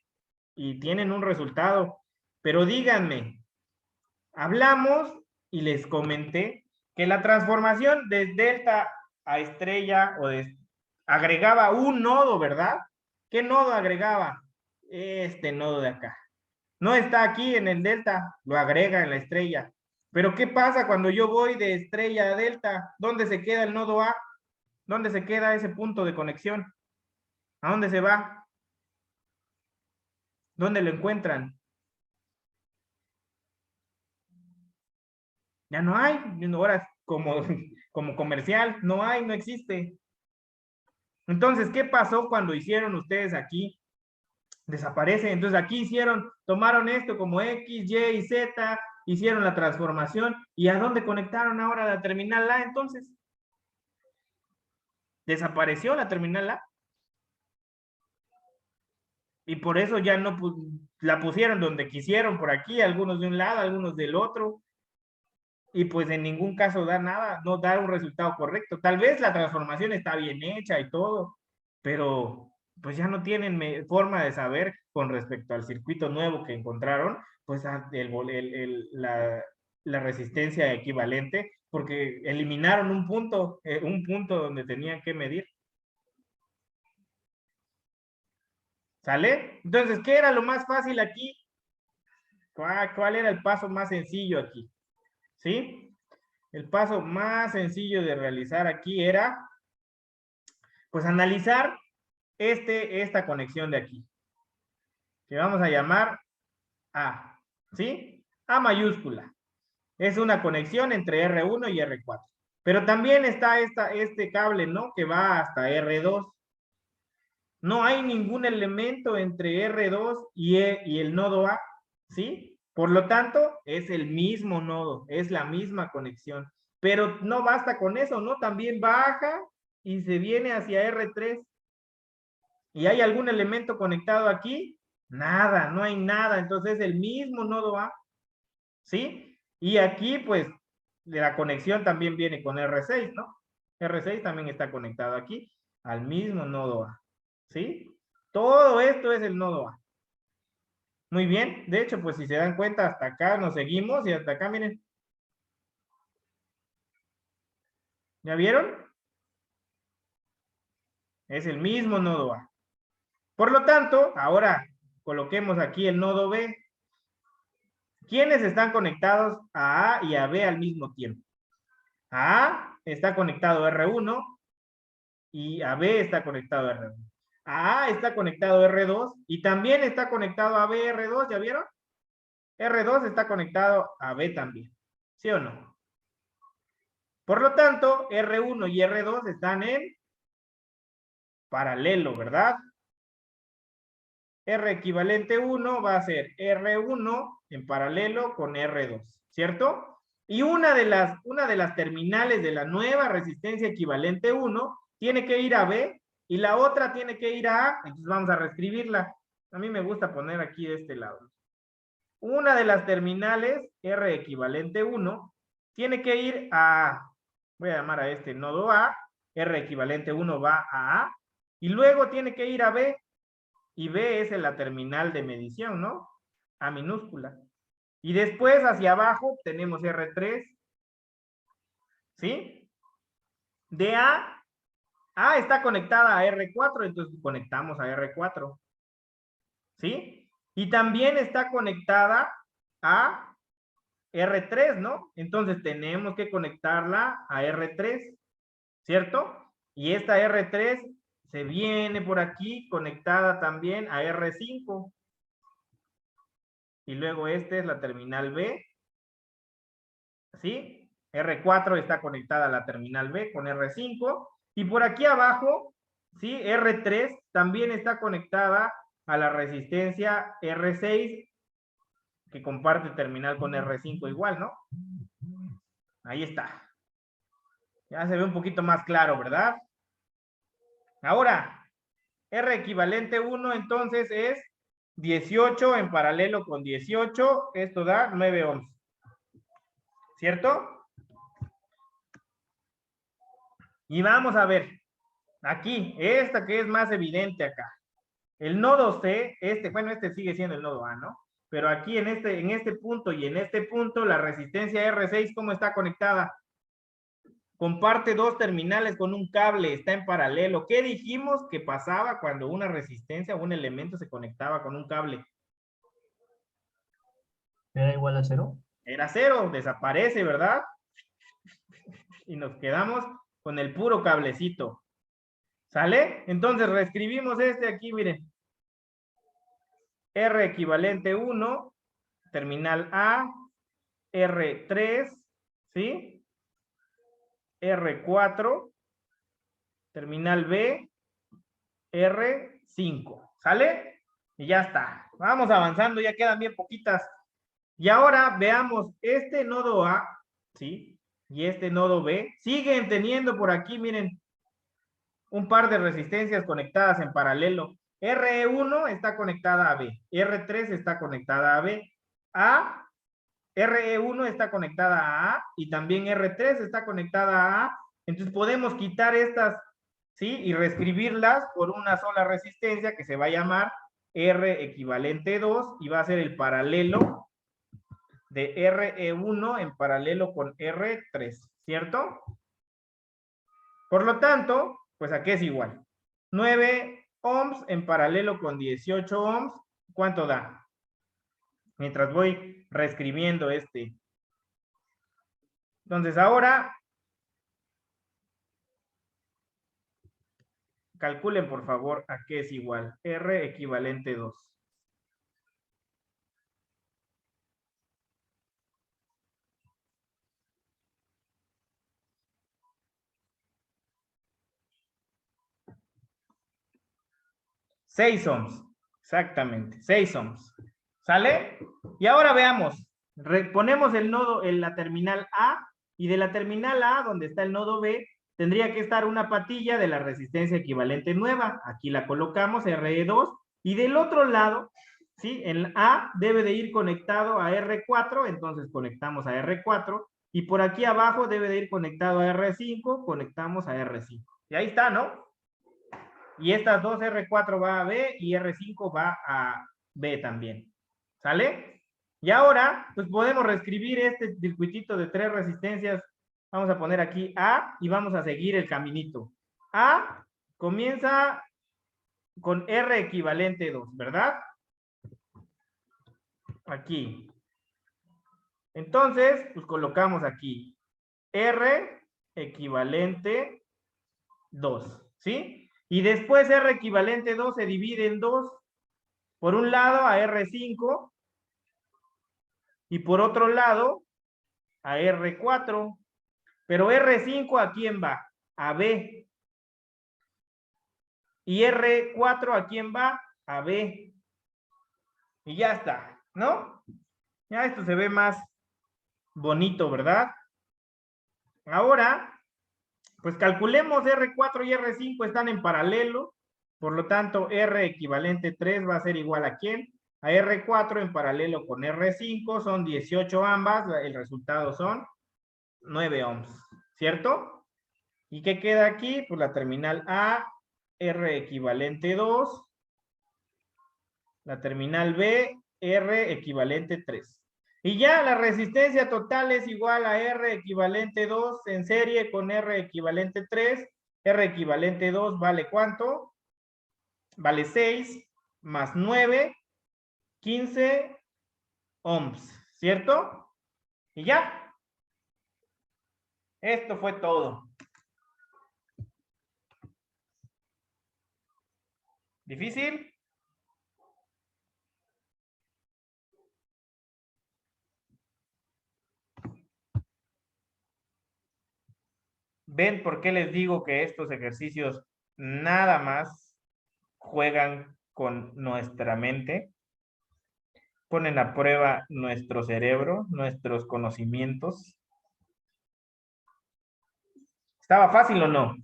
y tienen un resultado. Pero díganme, hablamos y les comenté que la transformación de delta a estrella agregaba un nodo, ¿verdad? ¿Qué nodo agregaba? Este nodo de acá. No está aquí en el delta, lo agrega en la estrella. Pero ¿qué pasa cuando yo voy de estrella a delta? ¿Dónde se queda el nodo A? ¿Dónde se queda ese punto de conexión? ¿A dónde se va? ¿Dónde lo encuentran? Ya no hay, ahora como comercial, no hay, no existe. Entonces, ¿qué pasó cuando hicieron ustedes aquí? Desaparece. Entonces aquí tomaron esto como X, Y y Z, hicieron la transformación. ¿Y a dónde conectaron ahora la terminal A entonces? Desapareció la terminal A. Y por eso ya no la pusieron donde quisieron, por aquí, algunos de un lado, algunos del otro. Y pues en ningún caso da nada, no da un resultado correcto. Tal vez la transformación está bien hecha y todo, pero pues ya no tienen forma de saber con respecto al circuito nuevo que encontraron, pues la resistencia equivalente, porque eliminaron un punto donde tenían que medir. ¿Sale? Entonces, ¿qué era lo más fácil aquí? ¿Cuál era el paso más sencillo aquí? ¿Sí? El paso más sencillo de realizar aquí era, pues, analizar esta conexión de aquí, que vamos a llamar A, ¿sí? A mayúscula. Es una conexión entre R1 y R4. Pero también está este cable, ¿no? Que va hasta R2. No hay ningún elemento entre R2 y el nodo A, ¿sí? Por lo tanto, es el mismo nodo, es la misma conexión. Pero no basta con eso, ¿no? También baja y se viene hacia R3. ¿Y hay algún elemento conectado aquí? Nada, no hay nada. Entonces es el mismo nodo A, ¿sí? Y aquí, pues, la conexión también viene con R6, ¿no? R6 también está conectado aquí al mismo nodo A, ¿sí? Todo esto es el nodo A. Muy bien. De hecho, pues si se dan cuenta, hasta acá nos seguimos y hasta acá, miren. ¿Ya vieron? Es el mismo nodo A. Por lo tanto, ahora coloquemos aquí el nodo B. ¿Quiénes están conectados a A y a B al mismo tiempo? A A está conectado a R1 y a B está conectado a R1. A A está conectado a R2 y también está conectado a B R2, ¿ya vieron? R2 está conectado a B también, ¿sí o no? Por lo tanto, R1 y R2 están en paralelo, ¿verdad? R equivalente 1 va a ser R1 en paralelo con R2, ¿cierto? Y una de las terminales de la nueva resistencia equivalente 1 tiene que ir a B y la otra tiene que ir a A. Entonces vamos a reescribirla. A mí me gusta poner aquí de este lado. Una de las terminales, R equivalente 1, tiene que ir a, voy a llamar a este nodo A, R equivalente 1 va a A, y luego tiene que ir a B, y B es en la terminal de medición, ¿no? A minúscula. Y después hacia abajo tenemos R3, ¿sí? De A está conectada a R4, entonces conectamos a R4, ¿sí? Y también está conectada a R3, ¿no? Entonces tenemos que conectarla a R3, ¿cierto? Y esta R3 se viene por aquí conectada también a R5. Y luego esta es la terminal B, ¿sí? R4 está conectada a la terminal B con R5. Y por aquí abajo, ¿sí? R3 también está conectada a la resistencia R6, que comparte terminal con R5 igual, ¿no? Ahí está. Ya se ve un poquito más claro, ¿verdad? Ahora, R equivalente 1 entonces es 18 en paralelo con 18. Esto da 9 ohms. ¿Cierto? Y vamos a ver. Aquí, esta que es más evidente acá. El nodo C, bueno, este sigue siendo el nodo A, ¿no? Pero aquí en este punto y en este punto, la resistencia R6, ¿cómo está conectada? Comparte dos terminales con un cable, está en paralelo. ¿Qué dijimos que pasaba cuando una resistencia o un elemento se conectaba con un cable?
¿Era igual a 0?
Era 0, desaparece, ¿verdad? Y nos quedamos con el puro cablecito. ¿Sale? Entonces reescribimos este aquí, miren. R equivalente 1, terminal A, R3, ¿sí? R4, terminal B, R5, ¿sale? Y ya está. Vamos avanzando, ya quedan bien poquitas. Y ahora veamos este nodo A, ¿sí? Y este nodo B. Siguen teniendo por aquí, miren, un par de resistencias conectadas en paralelo. RE1 está conectada a B. R3 está conectada a B. RE1 está conectada a A y también R3 está conectada a A. Entonces podemos quitar estas ¿sí? Y reescribirlas por una sola resistencia que se va a llamar R equivalente 2 y va a ser el paralelo de RE1 en paralelo con R3, ¿cierto? Por lo tanto, pues aquí es igual. 9 ohms en paralelo con 18 ohms, ¿cuánto da? Mientras voy reescribiendo este. Entonces ahora, calculen por favor a qué es igual. R equivalente 2. Seis ohms, exactamente, 6 ohms. ¿Sale? Y ahora veamos, ponemos el nodo en la terminal A y de la terminal A, donde está el nodo B, tendría que estar una patilla de la resistencia equivalente nueva. Aquí la colocamos, RE2, y del otro lado, ¿sí? En A debe de ir conectado a R4, entonces conectamos a R4, y por aquí abajo debe de ir conectado a R5, conectamos a R5. Y ahí está, ¿no? Y estas dos R4 va a B y R5 va a B también. ¿Sale? Y ahora, pues podemos reescribir este circuitito de 3 resistencias. Vamos a poner aquí A y vamos a seguir el caminito. A comienza con R equivalente 2, ¿verdad? Aquí. Entonces, pues colocamos aquí R equivalente 2, ¿sí? Y después R equivalente 2 se divide en 2. Por un lado a R5 y por otro lado a R4. Pero R5 ¿a quién va? A B. Y R4 ¿a quién va? A B. Y ya está, ¿no? Ya esto se ve más bonito, ¿verdad? Ahora, pues calculemos R4 y R5 están en paralelo. Por lo tanto, R equivalente 3 va a ser igual a ¿quién? A R4 en paralelo con R5, son 18 ambas, el resultado son 9 ohms, ¿cierto? ¿Y qué queda aquí? Pues la terminal A, R equivalente 2, la terminal B, R equivalente 3. Y ya la resistencia total es igual a R equivalente 2 en serie con R equivalente 3. R equivalente 2 vale ¿cuánto? Vale 6 más 9, 15 ohms, ¿cierto? Y ya. Esto fue todo. ¿Difícil? ¿Ven por qué les digo que estos ejercicios nada más juegan con nuestra mente? Ponen a prueba nuestro cerebro, nuestros conocimientos. ¿Estaba fácil o no?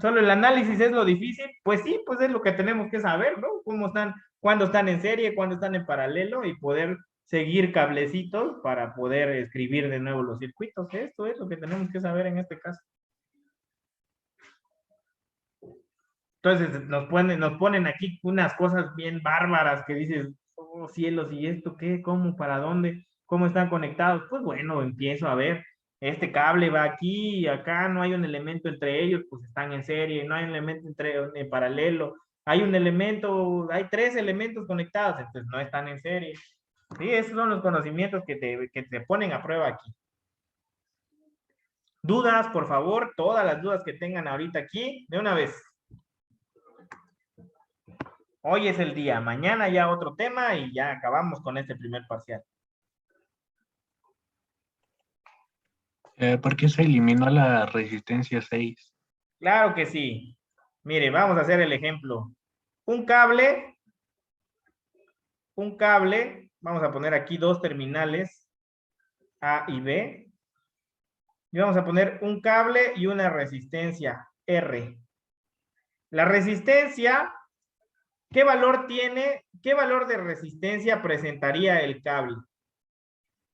¿Solo el análisis es lo difícil? Pues sí, pues es lo que tenemos que saber, ¿no? Cómo están, cuándo están en serie, cuándo están en paralelo y poder seguir cablecitos para poder escribir de nuevo los circuitos. Esto es lo que tenemos que saber en este caso. Entonces nos ponen aquí unas cosas bien bárbaras que dices, oh cielos, ¿y esto qué? ¿Cómo? ¿Para dónde? ¿Cómo están conectados? Pues bueno, empiezo a ver, este cable va aquí y acá, no hay un elemento entre ellos, pues están en serie, no hay un elemento en paralelo, hay un elemento, hay 3 elementos conectados, entonces no están en serie. Sí, esos son los conocimientos que te ponen a prueba aquí. Dudas, por favor, todas las dudas que tengan ahorita aquí, de una vez. Hoy es el día, mañana ya otro tema y ya acabamos con este primer parcial.
¿Por qué se eliminó la resistencia 6?
Claro que sí. Mire, vamos a hacer el ejemplo. Un cable, vamos a poner aquí 2 terminales, A y B. Y vamos a poner un cable y una resistencia, R. La resistencia, ¿qué valor tiene? ¿Qué valor de resistencia presentaría el cable?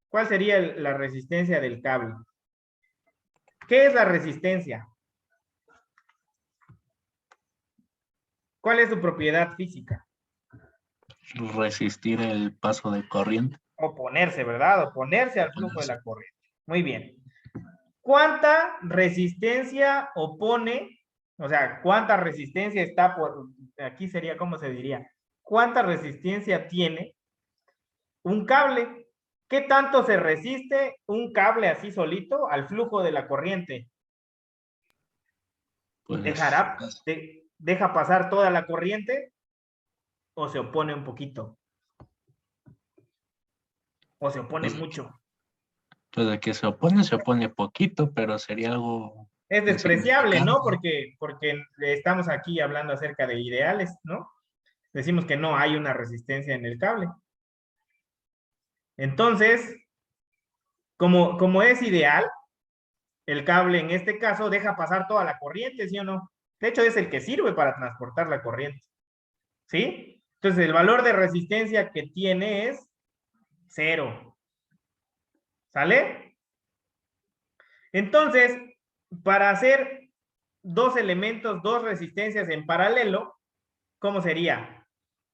¿Cuál sería la resistencia del cable? ¿Qué es la resistencia? ¿Cuál es su propiedad física?
Resistir el paso de corriente.
Oponerse, ¿verdad? Oponerse al flujo de la corriente. Muy bien. ¿Cuánta resistencia opone? O sea, ¿cuánta resistencia está por... Aquí sería, ¿cómo se diría? ¿Cuánta resistencia tiene un cable? ¿Qué tanto se resiste un cable así solito al flujo de la corriente?
Pues,
¿Deja pasar toda la corriente o se opone un poquito? ¿O se opone mucho?
pues de que se opone poquito, pero sería algo
Es despreciable, ¿no?
insignificante.
Porque estamos aquí hablando acerca de ideales, ¿no? Decimos que no hay una resistencia en el cable. Entonces, como es ideal, el cable en este caso deja pasar toda la corriente, ¿sí o no? De hecho, es el que sirve para transportar la corriente, ¿sí? Entonces, el valor de resistencia que tiene es 0. ¿Sale? Entonces, para hacer dos elementos, dos resistencias en paralelo, ¿cómo sería?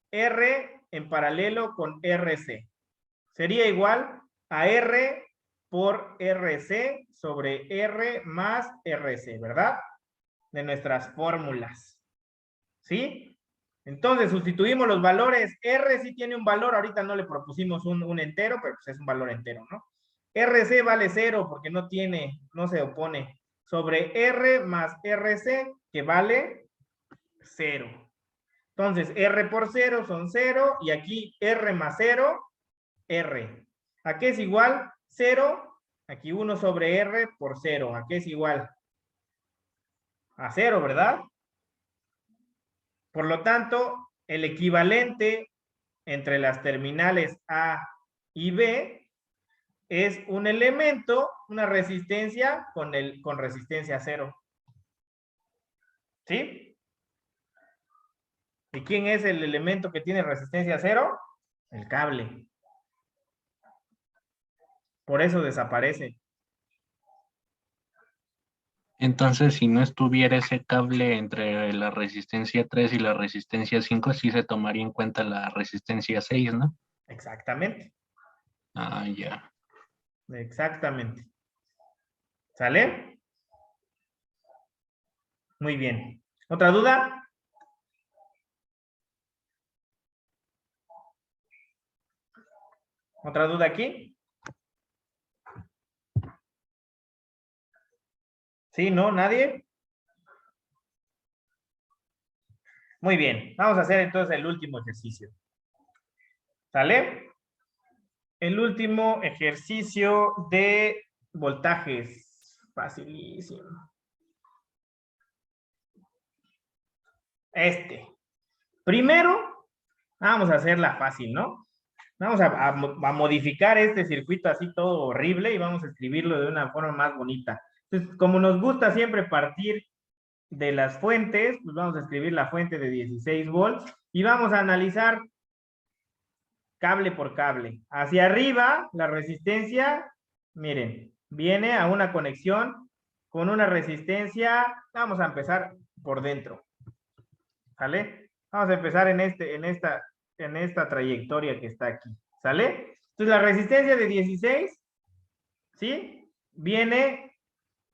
R en paralelo con RC. Sería igual a R por RC sobre R más RC, ¿verdad? De nuestras fórmulas. ¿Sí? Entonces, sustituimos los valores. R sí tiene un valor, ahorita no le propusimos un entero, pero pues es un valor entero, ¿no? RC vale 0 porque no se opone. Sobre R más RC, que vale 0. Entonces, R por 0 son 0, y aquí R más 0, R. ¿A qué es igual? 0, aquí 1 sobre R por 0. ¿A qué es igual? A 0, ¿verdad? Por lo tanto, el equivalente entre las terminales A y B es un elemento, una resistencia con resistencia 0. ¿Sí? ¿Y quién es el elemento que tiene resistencia 0? El cable. Por eso desaparece.
Entonces, si no estuviera ese cable entre la resistencia 3 y la resistencia 5, sí se tomaría en cuenta la resistencia 6, ¿no?
Exactamente.
Ah, ya.
Exactamente. ¿Sale? Muy bien. ¿Otra duda? ¿Otra duda aquí? ¿Sí? ¿No? ¿Nadie? Muy bien. Vamos a hacer entonces el último ejercicio. ¿Sale? El último ejercicio de voltajes. Facilísimo. Primero, vamos a hacerla fácil, ¿no? Vamos a modificar este circuito así todo horrible y vamos a escribirlo de una forma más bonita. Entonces, como nos gusta siempre partir de las fuentes, pues vamos a escribir la fuente de 16 volts y vamos a analizar cable por cable. Hacia arriba, la resistencia, miren, viene a una conexión con una resistencia, vamos a empezar por dentro. ¿Sale? Vamos a empezar en esta trayectoria que está aquí. ¿Sale? Entonces la resistencia de 16, ¿sí? Viene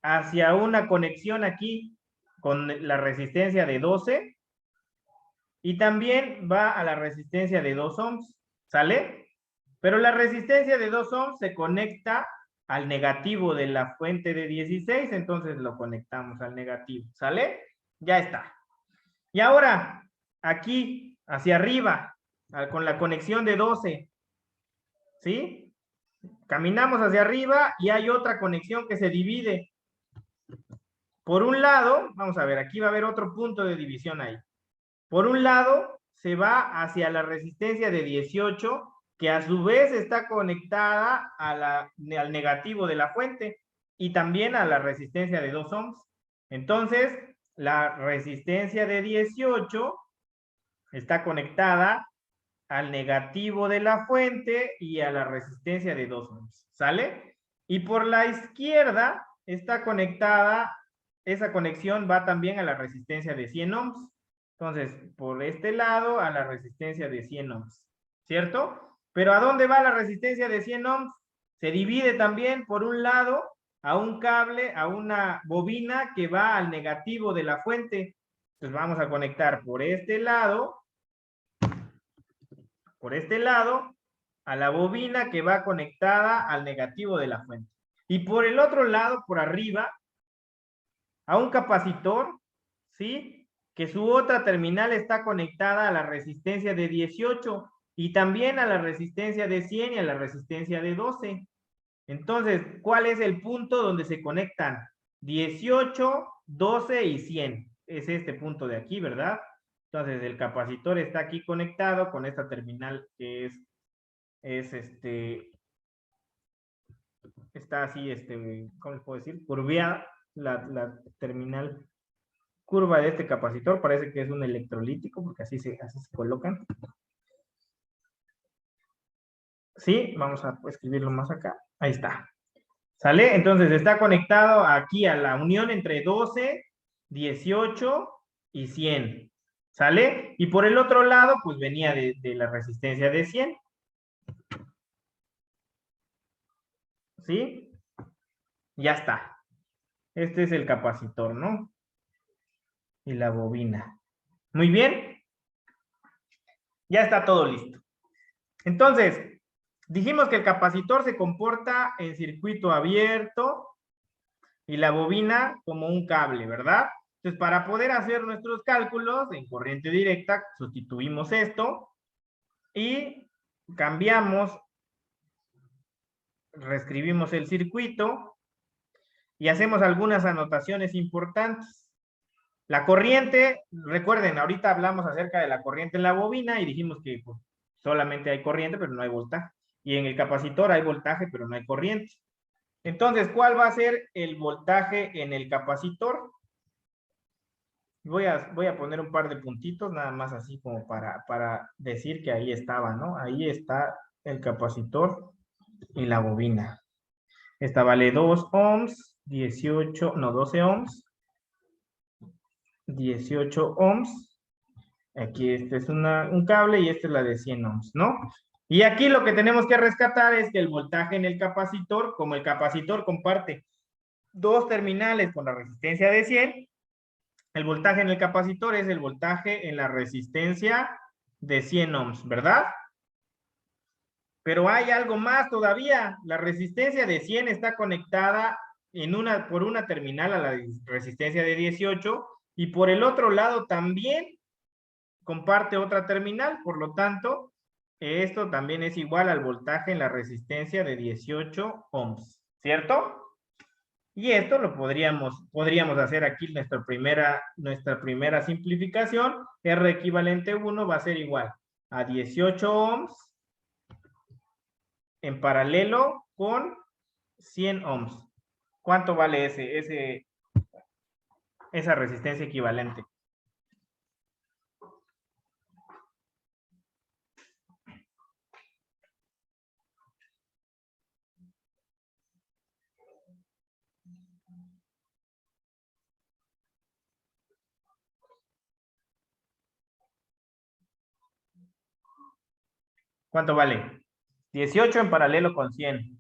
hacia una conexión aquí con la resistencia de 12 y también va a la resistencia de 2 ohms. ¿Sale? Pero la resistencia de 2 ohms se conecta al negativo de la fuente de 16, entonces lo conectamos al negativo. ¿Sale? Ya está. Y ahora, aquí, hacia arriba, con la conexión de 12, ¿sí? Caminamos hacia arriba y hay otra conexión que se divide. Por un lado, vamos a ver, aquí va a haber otro punto de división ahí. Por un lado, se va hacia la resistencia de 18, que a su vez está conectada al negativo de la fuente y también a la resistencia de 2 ohms. Entonces, la resistencia de 18 está conectada al negativo de la fuente y a la resistencia de 2 ohms. ¿Sale? Y por la izquierda está conectada, esa conexión va también a la resistencia de 100 ohms. Entonces, por este lado, a la resistencia de 100 ohms, ¿cierto? Pero ¿a dónde va la resistencia de 100 ohms? Se divide también, por un lado, a un cable, a una bobina que va al negativo de la fuente. Entonces vamos a conectar por este lado, a la bobina que va conectada al negativo de la fuente. Y por el otro lado, por arriba, a un capacitor, ¿sí? Que su otra terminal está conectada a la resistencia de 18 y también a la resistencia de 100 y a la resistencia de 12. Entonces, ¿cuál es el punto donde se conectan? 18, 12 y 100. Es este punto de aquí, ¿verdad? Entonces, el capacitor está aquí conectado con esta terminal que está así, ¿cómo les puedo decir? Curveada, la terminal curva de este capacitor, parece que es un electrolítico, porque así se colocan. Sí, vamos a escribirlo más acá. Ahí está. ¿Sale? Entonces está conectado aquí a la unión entre 12, 18 y 100. ¿Sale? Y por el otro lado, pues venía de la resistencia de 100. ¿Sí? Ya está. Este es el capacitor, ¿no? Y la bobina. Muy bien. Ya está todo listo. Entonces, dijimos que el capacitor se comporta en circuito abierto y la bobina como un cable, ¿verdad? Entonces, para poder hacer nuestros cálculos en corriente directa, sustituimos esto y cambiamos, reescribimos el circuito y hacemos algunas anotaciones importantes. La corriente, recuerden, ahorita hablamos acerca de la corriente en la bobina y dijimos que pues, solamente hay corriente, pero no hay voltaje. Y en el capacitor hay voltaje, pero no hay corriente. Entonces, ¿cuál va a ser el voltaje en el capacitor? Voy a poner un par de puntitos, nada más así como para decir que ahí estaba, ¿no? Ahí está el capacitor y la bobina. Esta vale 2 ohms, 12 ohms, 18 ohms. Aquí este es un cable y esta es la de 100 ohms, ¿no? Y aquí lo que tenemos que rescatar es que el voltaje en el capacitor, como el capacitor comparte dos terminales con la resistencia de 100, el voltaje en el capacitor es el voltaje en la resistencia de 100 ohms, ¿verdad? Pero hay algo más todavía. La resistencia de 100 está conectada por una terminal a la resistencia de 18 y por el otro lado también comparte otra terminal, por lo tanto, esto también es igual al voltaje en la resistencia de 18 ohms, ¿cierto? Y esto lo podríamos hacer aquí nuestra primera simplificación. R equivalente 1 va a ser igual a 18 ohms en paralelo con 100 ohms. ¿Cuánto vale esa resistencia equivalente? ¿Cuánto vale? 18 en paralelo con 100.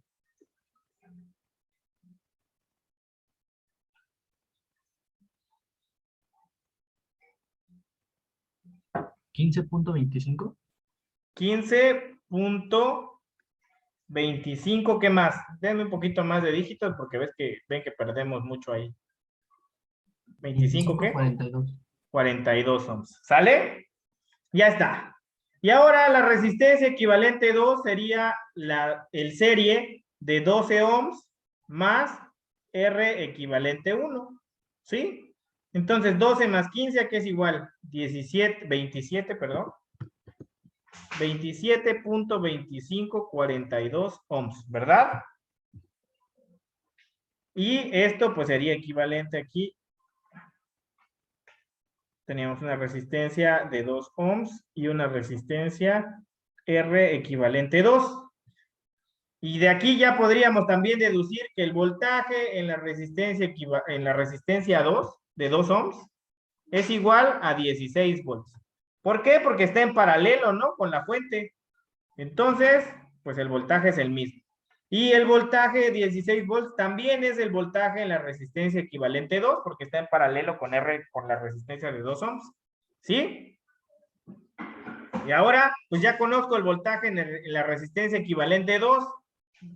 15.25.
15.25, ¿qué más? Denme un poquito más de dígitos porque ven que perdemos mucho ahí. ¿25 qué?
42.
42 ohms. ¿Sale? Ya está. Y ahora la resistencia equivalente 2 sería el serie de 12 ohms más R equivalente 1. ¿Sí? Entonces 12 más 15, ¿a qué es igual? 27, perdón. 27.2542 ohms, ¿verdad? Y esto pues sería equivalente aquí. Teníamos una resistencia de 2 ohms y una resistencia R equivalente 2. Y de aquí ya podríamos también deducir que el voltaje en la resistencia 2, de 2 ohms, es igual a 16 volts. ¿Por qué? Porque está en paralelo, ¿no? Con la fuente. Entonces, pues el voltaje es el mismo. Y el voltaje de 16 volts también es el voltaje en la resistencia equivalente 2, porque está en paralelo con con la resistencia de 2 ohms. ¿Sí? Y ahora, pues ya conozco el voltaje en la resistencia equivalente 2.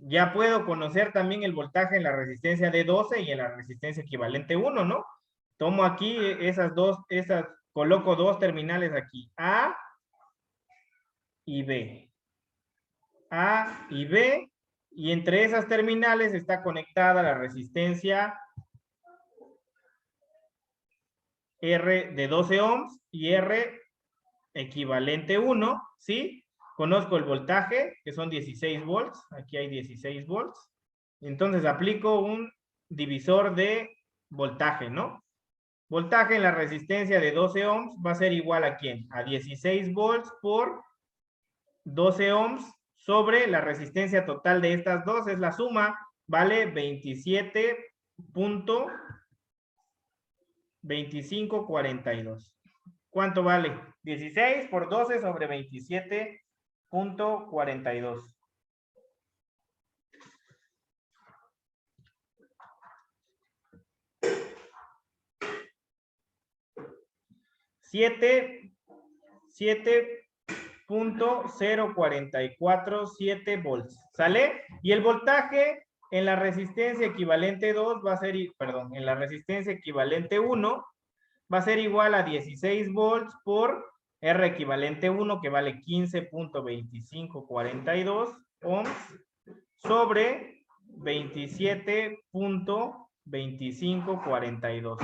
Ya puedo conocer también el voltaje en la resistencia de 12 y en la resistencia equivalente 1, ¿no? Tomo aquí coloco dos terminales aquí, A y B. A y B, y entre esas terminales está conectada la resistencia R de 12 ohms y R equivalente 1, ¿sí? Conozco el voltaje, que son 16 volts, aquí hay 16 volts, entonces aplico un divisor de voltaje, ¿no? Voltaje en la resistencia de 12 ohms va a ser igual a ¿quién? A 16 volts por 12 ohms sobre la resistencia total de estas dos, es la suma, vale 27.2542. ¿Cuánto vale? 16 por 12 sobre 27.42. Siete 0.0447 volts. ¿Sale? Y el voltaje en la resistencia equivalente 2 va a ser, perdón, en la resistencia equivalente 1 va a ser igual a 16 volts por R equivalente 1, que vale 15.2542 ohms, sobre 27.2542.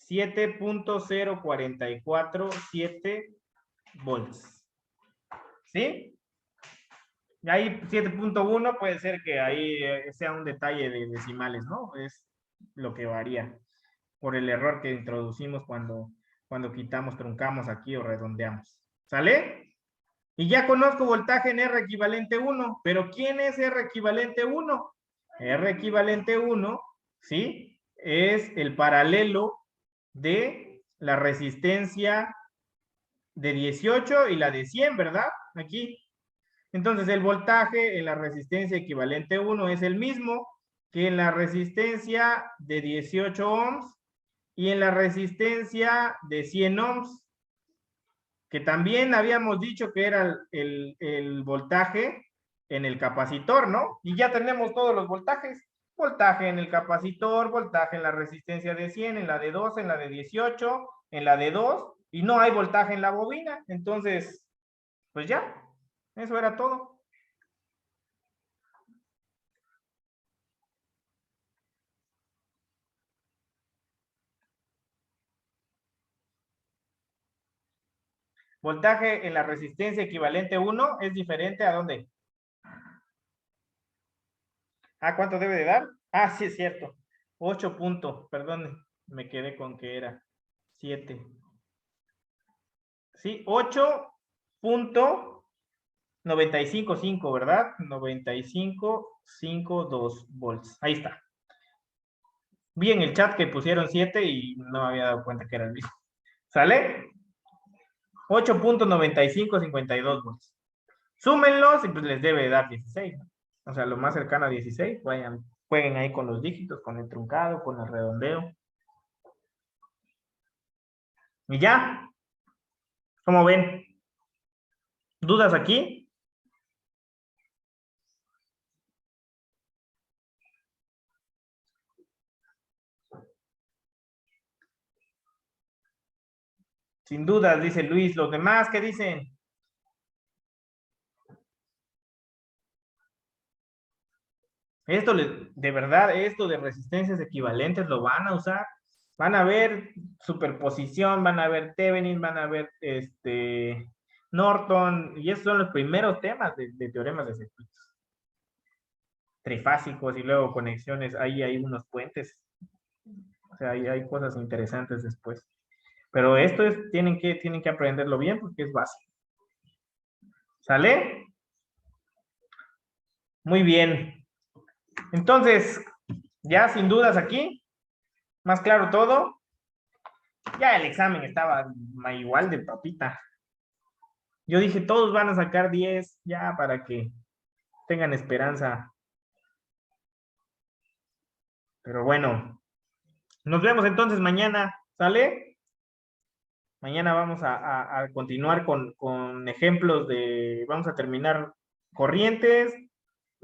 7.0447 volts. ¿Sí? Y ahí 7.1 puede ser que ahí sea un detalle de decimales, ¿no? Es lo que varía por el error que introducimos cuando quitamos, truncamos aquí o redondeamos. ¿Sale? Y ya conozco voltaje en R equivalente 1, pero ¿quién es R equivalente 1? R equivalente 1, ¿sí? Es el paralelo de la resistencia de 18 y la de 100, ¿verdad? Aquí. Entonces, el voltaje en la resistencia equivalente 1 es el mismo que en la resistencia de 18 ohms y en la resistencia de 100 ohms, que también habíamos dicho que era el voltaje en el capacitor, ¿no? Y ya tenemos todos los voltajes. Voltaje en el capacitor, voltaje en la resistencia de 100, en la de 12, en la de 18, en la de 2, y no hay voltaje en la bobina. Entonces, pues ya, eso era todo. Voltaje en la resistencia equivalente 1 es diferente a ¿dónde? Ah, ¿cuánto debe de dar? Ah, sí, es cierto. 8 puntos, perdón, me quedé con que era 7. Sí, 8.955, ¿verdad? 95.52 volts. Ahí está. Vi en el chat que pusieron 7 y no me había dado cuenta que era el mismo. ¿Sale? 8.9552 volts. Súmenlos y pues les debe dar 16, ¿no? O sea, lo más cercano a 16, vayan, jueguen ahí con los dígitos, con el truncado, con el redondeo. Y ya. ¿Cómo ven? ¿Dudas aquí? Sin dudas, dice Luis. ¿Los demás qué dicen? Esto, de verdad, esto de resistencias equivalentes lo van a usar. Van a ver superposición, van a ver Thevenin, van a ver Norton, y esos son los primeros temas de teoremas de circuitos. Trifásicos y luego conexiones, ahí hay unos puentes. O sea, hay cosas interesantes después. Pero esto tienen que aprenderlo bien porque es básico. ¿Sale? Muy bien. Entonces, ya sin dudas aquí, más claro todo. Ya el examen estaba igual de papita. Yo dije, todos van a sacar 10 ya para que tengan esperanza. Pero bueno, nos vemos entonces mañana, ¿sale? Mañana vamos a continuar con ejemplos de, vamos a terminar corrientes,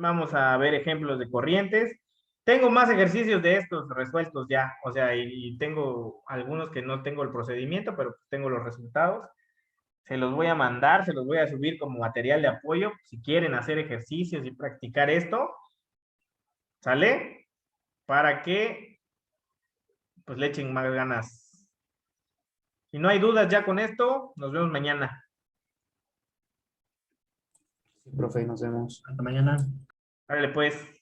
vamos a ver ejemplos de corrientes. Tengo más ejercicios de estos resueltos ya, o sea, y tengo algunos que no tengo el procedimiento, pero tengo los resultados. Se los voy a mandar, se los voy a subir como material de apoyo, si quieren hacer ejercicios y practicar esto, ¿sale? Para que pues le echen más ganas. Si no hay dudas ya con esto, nos vemos mañana.
Sí, profe, nos vemos.
Hasta mañana.
Árale pues.